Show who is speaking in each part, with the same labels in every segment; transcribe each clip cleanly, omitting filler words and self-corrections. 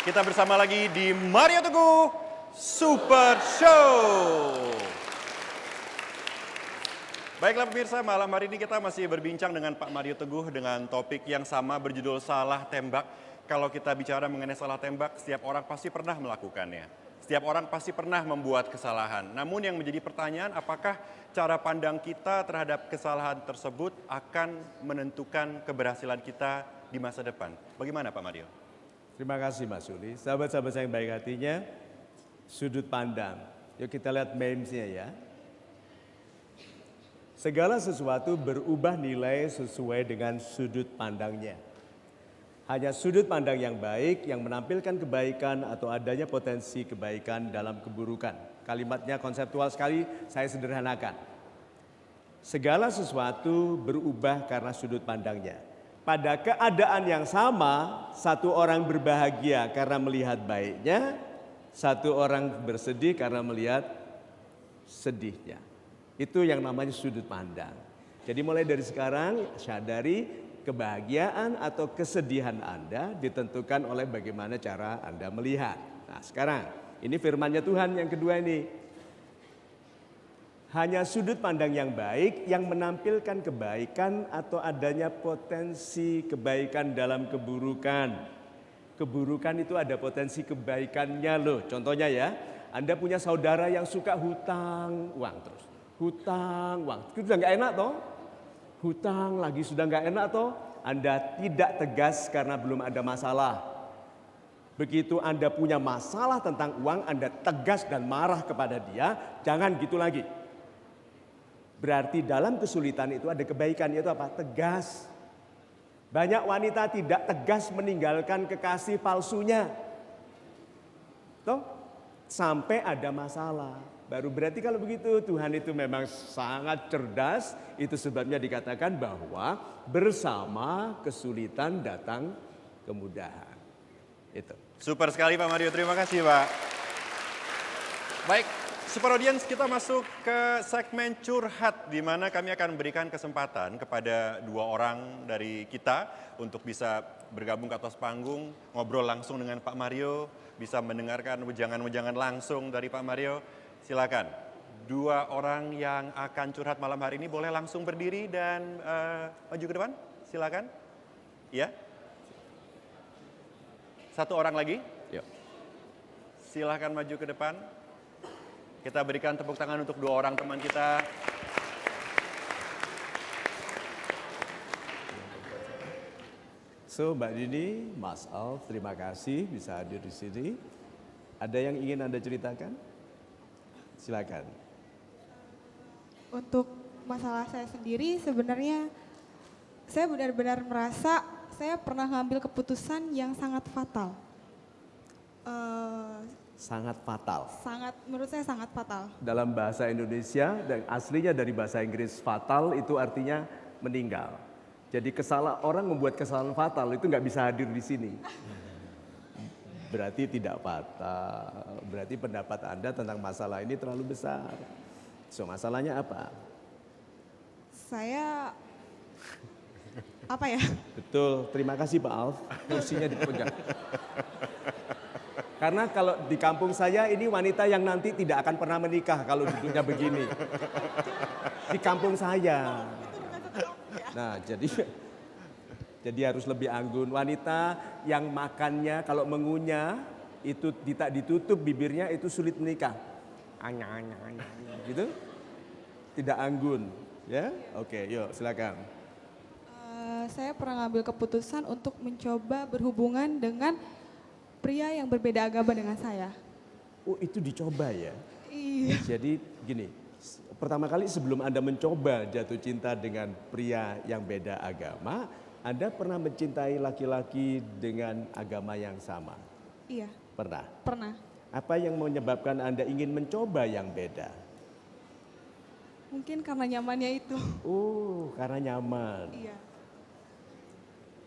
Speaker 1: Kita bersama lagi di Mario Teguh Super Show. Baiklah pemirsa, malam hari ini kita masih berbincang dengan Pak Mario Teguh dengan topik yang sama berjudul salah tembak. Kalau kita bicara mengenai salah tembak, setiap orang pasti pernah melakukannya. Setiap orang pasti pernah membuat kesalahan. Namun yang menjadi pertanyaan, apakah cara pandang kita terhadap kesalahan tersebut akan menentukan keberhasilan kita di masa depan? Bagaimana Pak Mario?
Speaker 2: Terima kasih Mas Suli. Sahabat-sahabat saya yang baik hatinya, sudut pandang. Yuk kita lihat memesnya ya. Segala sesuatu berubah nilai sesuai dengan sudut pandangnya. Hanya sudut pandang yang baik yang menampilkan kebaikan atau adanya potensi kebaikan dalam keburukan. Kalimatnya konseptual sekali, saya sederhanakan. Segala sesuatu berubah karena sudut pandangnya. Pada keadaan yang sama, satu orang berbahagia karena melihat baiknya, satu orang bersedih karena melihat sedihnya. Itu yang namanya sudut pandang. Jadi mulai dari sekarang sadari kebahagiaan atau kesedihan Anda ditentukan oleh bagaimana cara Anda melihat. Nah sekarang ini firman-Nya Tuhan yang kedua ini. Hanya sudut pandang yang baik yang menampilkan kebaikan atau adanya potensi kebaikan dalam keburukan. Keburukan itu ada potensi kebaikannya loh. Contohnya ya, Anda punya saudara yang suka hutang uang terus. Hutang uang, itu sudah nggak enak toh? Hutang lagi sudah nggak enak toh? Anda tidak tegas karena belum ada masalah. Begitu Anda punya masalah tentang uang, Anda tegas dan marah kepada dia, jangan gitu lagi. Berarti dalam kesulitan itu ada kebaikan, yaitu apa? Tegas. Banyak wanita tidak tegas meninggalkan kekasih palsunya. Toh, sampai ada masalah. Baru berarti kalau begitu Tuhan itu memang sangat cerdas. Itu sebabnya dikatakan bahwa bersama kesulitan datang kemudahan. Itu.
Speaker 1: Super sekali Pak Mario, terima kasih Pak. Baik. Super Audience, kita masuk ke segmen curhat di mana kami akan memberikan kesempatan kepada dua orang dari kita untuk bisa bergabung ke atas panggung, ngobrol langsung dengan Pak Mario, bisa mendengarkan wejangan-wejangan langsung dari Pak Mario. Silakan. Dua orang yang akan curhat malam hari ini boleh langsung berdiri dan maju ke depan. Silakan. Ya. Satu orang lagi.
Speaker 2: Yuk.
Speaker 1: Silakan maju ke depan. Kita berikan tepuk tangan untuk dua orang teman kita.
Speaker 2: So Mbak Dini, Mas Alf, terima kasih bisa hadir di sini. Ada yang ingin Anda ceritakan? Silakan.
Speaker 3: Untuk masalah saya sendiri sebenarnya saya benar-benar merasa saya pernah ngambil keputusan yang sangat fatal.
Speaker 2: Sangat fatal.
Speaker 3: Menurut saya sangat fatal.
Speaker 2: Dalam bahasa Indonesia dan aslinya dari bahasa Inggris fatal itu artinya meninggal. Jadi orang membuat kesalahan fatal itu nggak bisa hadir di sini. Berarti tidak fatal. Berarti pendapat Anda tentang masalah ini terlalu besar. So masalahnya apa?
Speaker 3: Saya apa ya?
Speaker 2: Betul. Terima kasih Pak Alf. Kursinya dipegang. Karena kalau di kampung saya ini wanita yang nanti tidak akan pernah menikah kalau duduknya begini. Di kampung saya. Nah jadi harus lebih anggun. Wanita yang makannya kalau mengunyah itu tidak ditutup bibirnya itu sulit menikah. Gitu. Tidak anggun. Ya, oke, yuk silakan.
Speaker 3: Saya pernah ngambil keputusan untuk mencoba berhubungan dengan pria yang berbeda agama dengan saya.
Speaker 2: Oh itu dicoba ya?
Speaker 3: Iya.
Speaker 2: Jadi gini, pertama kali sebelum Anda mencoba jatuh cinta dengan pria yang beda agama, Anda pernah mencintai laki-laki dengan agama yang sama?
Speaker 3: Iya.
Speaker 2: Pernah?
Speaker 3: Pernah.
Speaker 2: Apa yang menyebabkan Anda ingin mencoba yang beda?
Speaker 3: Mungkin karena nyamannya itu.
Speaker 2: Oh karena nyaman.
Speaker 3: Iya.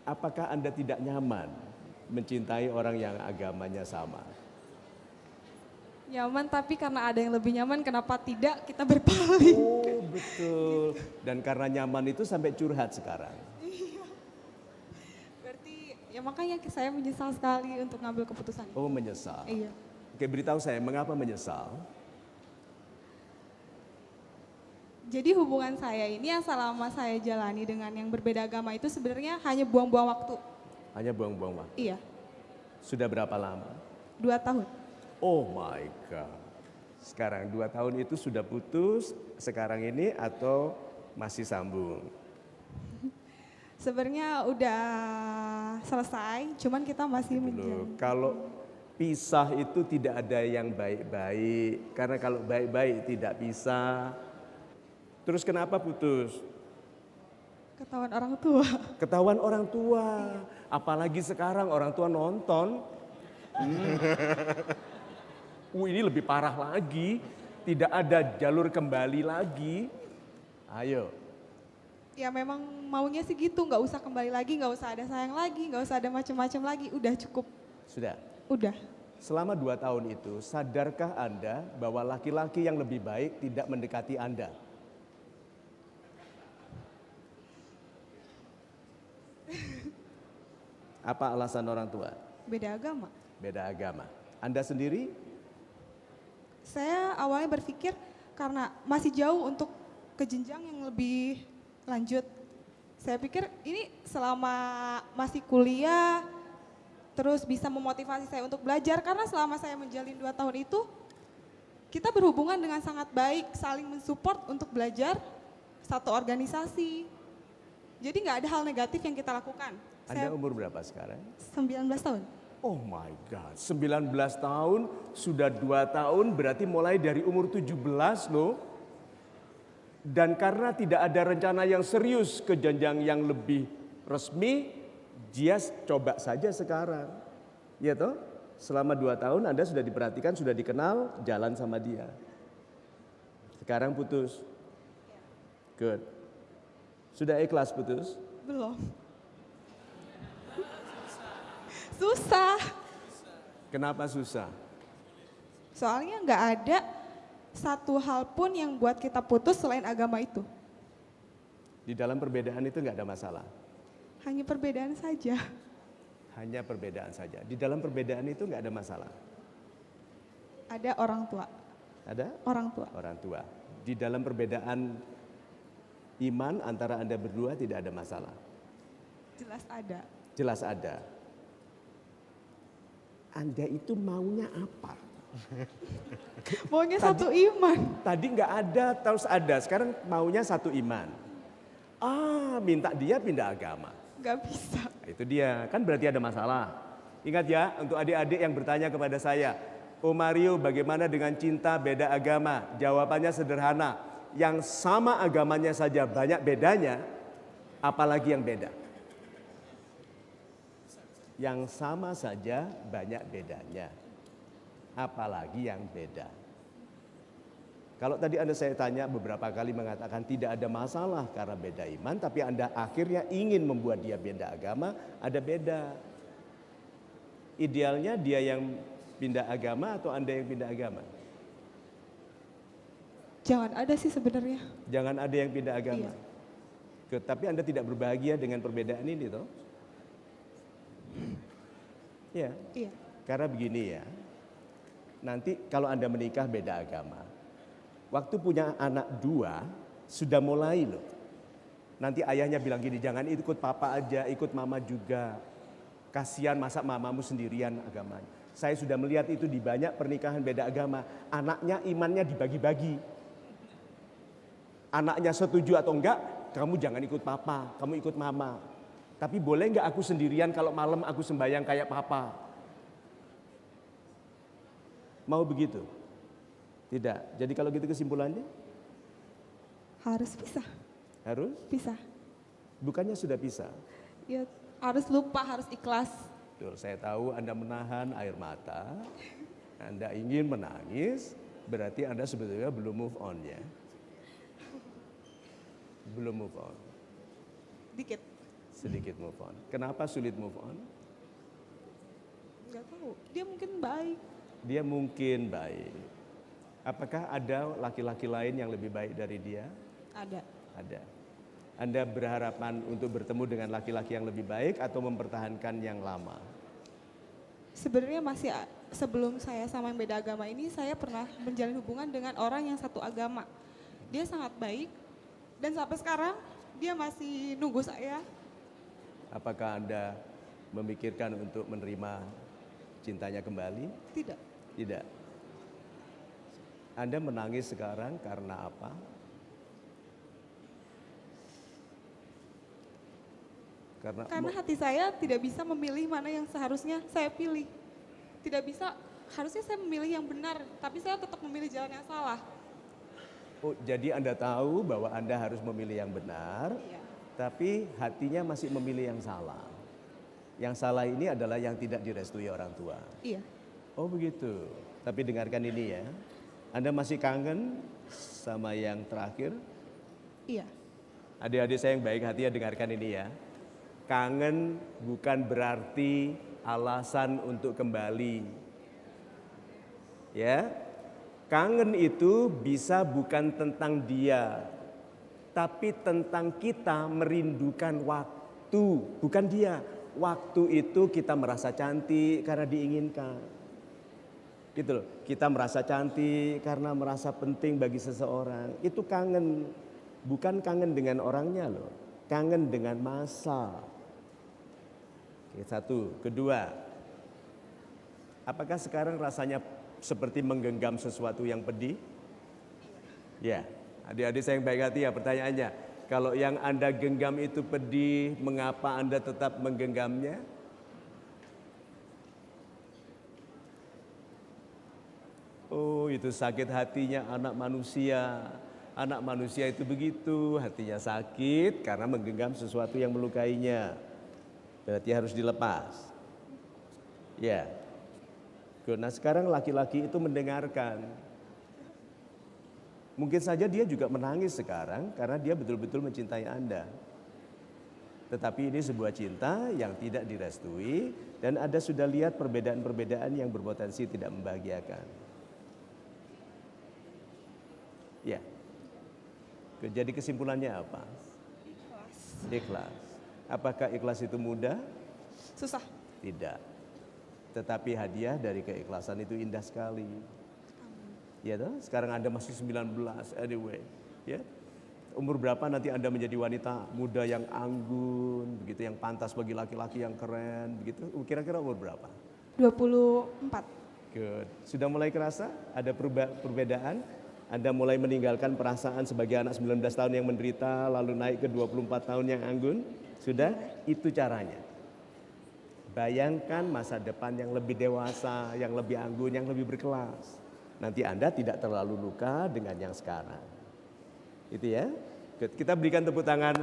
Speaker 2: Apakah Anda tidak nyaman mencintai orang yang agamanya sama?
Speaker 3: Nyaman tapi karena ada yang lebih nyaman kenapa tidak kita berpaling.
Speaker 2: Oh betul. Dan karena nyaman itu sampai curhat sekarang.
Speaker 3: Iya. Berarti Ya makanya saya menyesal sekali untuk ngambil keputusan.
Speaker 2: Oh, menyesal.
Speaker 3: Iya.
Speaker 2: Oke, beritahu saya mengapa menyesal?
Speaker 3: Jadi hubungan saya ini yang selama saya jalani dengan yang berbeda agama itu sebenarnya hanya buang-buang waktu.
Speaker 2: Hanya buang-buang waktu.
Speaker 3: Iya,
Speaker 2: Sudah berapa lama?
Speaker 3: 2 tahun.
Speaker 2: Oh my God. Sekarang 2 tahun itu sudah putus sekarang ini atau masih sambung?
Speaker 3: Sebenarnya udah selesai, cuman kita masih
Speaker 2: Dulu.
Speaker 3: menjalin.
Speaker 2: Kalau pisah itu tidak ada yang baik-baik. Karena kalau baik-baik tidak pisah. Terus kenapa putus?
Speaker 3: Ketahuan orang tua.
Speaker 2: Ketahuan orang tua. Apalagi sekarang orang tua nonton. Ini lebih parah lagi. Tidak ada jalur kembali lagi. Ayo.
Speaker 3: Ya memang maunya sih gitu, nggak usah kembali lagi, nggak usah ada sayang lagi, nggak usah ada macam-macam lagi, udah cukup.
Speaker 2: Sudah.
Speaker 3: Udah.
Speaker 2: Selama 2 tahun itu, sadarkah Anda bahwa laki-laki yang lebih baik tidak mendekati Anda? Apa alasan orang tua?
Speaker 3: Beda agama.
Speaker 2: Beda agama. Anda sendiri?
Speaker 3: Saya awalnya berpikir karena masih jauh untuk ke jenjang yang lebih lanjut. Saya pikir ini selama masih kuliah, terus bisa memotivasi saya untuk belajar. Karena selama saya menjalin 2 tahun itu, kita berhubungan dengan sangat baik, saling mensupport untuk belajar, satu organisasi. Jadi nggak ada hal negatif yang kita lakukan.
Speaker 2: Anda
Speaker 3: Saya
Speaker 2: umur berapa sekarang?
Speaker 3: 19 tahun.
Speaker 2: Oh my God, 19 tahun, sudah 2 tahun berarti mulai dari umur 17 loh. Dan karena tidak ada rencana yang serius ke jenjang yang lebih resmi, dia coba saja sekarang. Ya toh, selama 2 tahun Anda sudah diperhatikan, sudah dikenal, jalan sama dia. Sekarang putus. Good. Sudah ikhlas putus?
Speaker 3: Belum. Susah.
Speaker 2: Kenapa susah?
Speaker 3: Soalnya nggak ada satu hal pun yang buat kita putus selain agama itu.
Speaker 2: Di dalam perbedaan itu nggak ada masalah.
Speaker 3: Hanya perbedaan saja.
Speaker 2: Hanya perbedaan saja. Di dalam perbedaan itu nggak ada masalah.
Speaker 3: Ada orang tua.
Speaker 2: Ada?
Speaker 3: Orang tua.
Speaker 2: Orang tua. Di dalam perbedaan iman antara Anda berdua tidak ada masalah.
Speaker 3: Jelas ada.
Speaker 2: Jelas ada. Anda itu maunya apa?
Speaker 3: Maunya satu iman.
Speaker 2: Tadi nggak ada, terus ada. Sekarang maunya satu iman. Minta dia pindah agama.
Speaker 3: Gak bisa.
Speaker 2: Nah, itu dia, kan berarti ada masalah. Ingat ya, untuk adik-adik yang bertanya kepada saya, "Oh Mario, bagaimana dengan cinta beda agama?" Jawabannya sederhana, yang sama agamanya saja banyak bedanya, apalagi yang beda. Yang sama saja banyak bedanya, apalagi yang beda. Kalau tadi saya tanya beberapa kali mengatakan tidak ada masalah karena beda iman, tapi Anda akhirnya ingin membuat dia beda agama, ada beda. Idealnya dia yang pindah agama atau Anda yang pindah agama?
Speaker 3: Jangan ada sih sebenarnya.
Speaker 2: Jangan ada yang pindah agama.
Speaker 3: Iya.
Speaker 2: Tapi Anda tidak berbahagia dengan perbedaan ini toh? Ya.
Speaker 3: Iya.
Speaker 2: Karena begini ya. Nanti kalau Anda menikah beda agama. Waktu punya anak 2 sudah mulai loh. Nanti ayahnya bilang gini, "Jangan ikut papa aja, ikut mama juga. Kasihan masa mamamu sendirian agamanya." Saya sudah melihat itu di banyak pernikahan beda agama. Anaknya imannya dibagi-bagi. Anaknya setuju atau enggak, "Kamu jangan ikut papa, kamu ikut mama. Tapi boleh enggak aku sendirian kalau malam aku sembahyang kayak papa?" Mau begitu? Tidak. Jadi kalau gitu kesimpulannya?
Speaker 3: Harus pisah.
Speaker 2: Harus?
Speaker 3: Pisah.
Speaker 2: Bukannya sudah pisah?
Speaker 3: Ya harus lupa, harus ikhlas.
Speaker 2: Betul, saya tahu Anda menahan air mata, Anda ingin menangis, berarti Anda sebetulnya belum move on ya. Belum move on.
Speaker 3: Dikit.
Speaker 2: Sedikit move on. Kenapa sulit move on?
Speaker 3: Gak tahu. Dia mungkin baik.
Speaker 2: Dia mungkin baik. Apakah ada laki-laki lain yang lebih baik dari dia?
Speaker 3: Ada.
Speaker 2: Ada. Anda berharapan untuk bertemu dengan laki-laki yang lebih baik atau mempertahankan yang lama?
Speaker 3: Sebenarnya masih sebelum saya sama yang beda agama ini, saya pernah menjalin hubungan dengan orang yang satu agama. Dia sangat baik dan sampai sekarang dia masih nunggu saya.
Speaker 2: Apakah Anda memikirkan untuk menerima cintanya kembali?
Speaker 3: Tidak.
Speaker 2: Tidak. Anda menangis sekarang karena apa?
Speaker 3: Karena hati saya tidak bisa memilih mana yang seharusnya saya pilih. Tidak bisa, harusnya saya memilih yang benar, tapi saya tetap memilih jalan yang salah.
Speaker 2: Oh, jadi Anda tahu bahwa Anda harus memilih yang benar,
Speaker 3: Iya.
Speaker 2: tapi hatinya masih memilih yang salah. Yang salah ini adalah yang tidak direstui orang tua.
Speaker 3: Iya.
Speaker 2: Oh begitu. Tapi dengarkan ini ya. Anda masih kangen sama yang terakhir?
Speaker 3: Iya.
Speaker 2: Adik-adik saya yang baik hati ya, dengarkan ini ya. Kangen bukan berarti alasan untuk kembali. Ya. Kangen itu bisa bukan tentang dia, tapi tentang kita merindukan waktu, bukan dia. Waktu itu kita merasa cantik karena diinginkan. Gitu loh. Kita merasa cantik karena merasa penting bagi seseorang. Itu kangen. Bukan kangen dengan orangnya loh. Kangen dengan masa. Oke, satu. Kedua, apakah sekarang rasanya seperti menggenggam sesuatu yang pedih? Ya, adik-adik saya yang baik hati ya, pertanyaannya. Kalau yang Anda genggam itu pedih, mengapa Anda tetap menggenggamnya? Oh, itu sakit hatinya anak manusia. Anak manusia itu begitu, hatinya sakit karena menggenggam sesuatu yang melukainya. Berarti harus dilepas. Ya. Nah sekarang laki-laki itu mendengarkan. Mungkin saja dia juga menangis sekarang karena dia betul-betul mencintai Anda. Tetapi ini sebuah cinta yang tidak direstui dan Anda sudah lihat perbedaan-perbedaan yang berpotensi tidak membahagiakan. Ya. Jadi kesimpulannya apa?
Speaker 3: Ikhlas.
Speaker 2: Ikhlas. Apakah ikhlas itu mudah?
Speaker 3: Susah.
Speaker 2: Tidak. Tetapi hadiah dari keikhlasan itu indah sekali. Ya toh? Sekarang Anda masih 19 anyway. Ya. Umur berapa nanti Anda menjadi wanita muda yang anggun, begitu, yang pantas bagi laki-laki yang keren, begitu. Kira-kira umur berapa?
Speaker 3: 24.
Speaker 2: Good. Sudah mulai kerasa ada perbedaan? Anda mulai meninggalkan perasaan sebagai anak 19 tahun yang menderita lalu naik ke 24 tahun yang anggun? Sudah? Itu caranya. Bayangkan masa depan yang lebih dewasa, yang lebih anggun, yang lebih berkelas. Nanti Anda tidak terlalu luka dengan yang sekarang. Itu ya. Kita berikan tepuk tangan